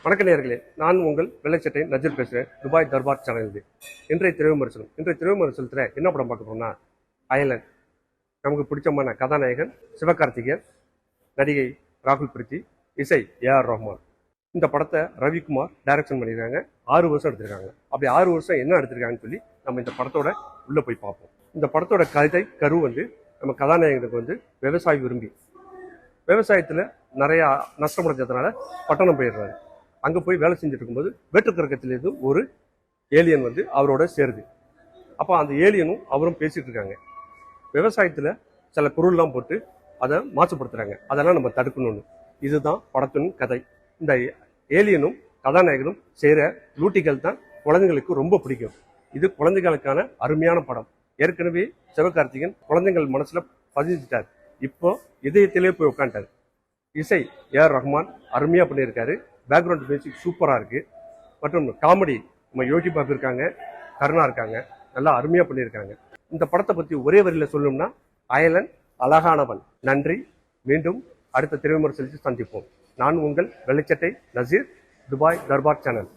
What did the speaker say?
வணக்க நேயர்களே, நான் உங்கள் வெள்ளைச்சட்டை நஜீர் பேசுகிறேன். Dubai Darbar channel. இன்றைய திரைவிமர்சனத்தில் என்ன படம் பார்க்க போறோம்னா, அயலன். நமக்கு பிடிச்சமான கதாநாயகன் சிவகார்த்திகேயன், நடிகை ராகுல் பிரீத்தி, இசை ஏஆர் ரஹ்மான். இந்த படத்தை ரவிக்குமார் டைரக்ஷன் பண்ணியிருக்காங்க. 6 வருஷம் எடுத்திருக்காங்க. அப்படி 6 வருஷம் என்ன எடுத்திருக்காங்கன்னு சொல்லி நம்ம இந்த படத்தோட உள்ள போய் பார்ப்போம். இந்த படத்தோட கரு நம்ம கதாநாயகனுக்கு விவசாய விரும்பி, விவசாயத்தில் நிறையா நஷ்டமடைஞ்சதுனால பட்டணம் போயிடுறாரு. அங்கே போய் வேலை செஞ்சுட்டு இருக்கும்போது வேற்றுக்கிரகத்திலேருந்து ஒரு ஏலியன் அவரோட சேருது. அப்போ அந்த ஏலியனும் அவரும் பேசிட்டு இருக்காங்க. விவசாயத்தில் சில பொருள்லாம் போட்டு அதை மாசுபடுத்துறாங்க. அதெல்லாம் நம்ம தடுக்கணும்னு. இதுதான் படத்தின் கதை. இந்த ஏலியனும் கதாநாயகனும் செய்கிற லூட்டிகள் தான் குழந்தைங்களுக்கு ரொம்ப பிடிக்கும். இது குழந்தைகளுக்கான அருமையான படம். ஏற்கனவே சிவகார்த்திகேயன் குழந்தைகள் மனசுல பதிஞ்சிட்டார். இப்போ இதயத்திலே போய் உட்காந்துட்டார். இசை ஏஆர் ரஹ்மான் அருமையாக பண்ணியிருக்காரு. பேக்ரவுண்ட் மியூசிக் சூப்பராக இருக்குது. மற்றும் காமெடி நம்ம யோகி பாபு இருக்காங்க, கருணா இருக்காங்க, நல்லா அருமையாக பண்ணியிருக்காங்க. இந்த படத்தை பற்றி ஒரே வரியில் சொல்லணும்னா, அயலன் அழகானவன். நன்றி. மீண்டும் அடுத்த திரைவிமர்சனத்தில் சந்திப்போம். நான் உங்கள் வெள்ளைச்சட்டை நசீர், துபாய் தர்பார் சேனல்.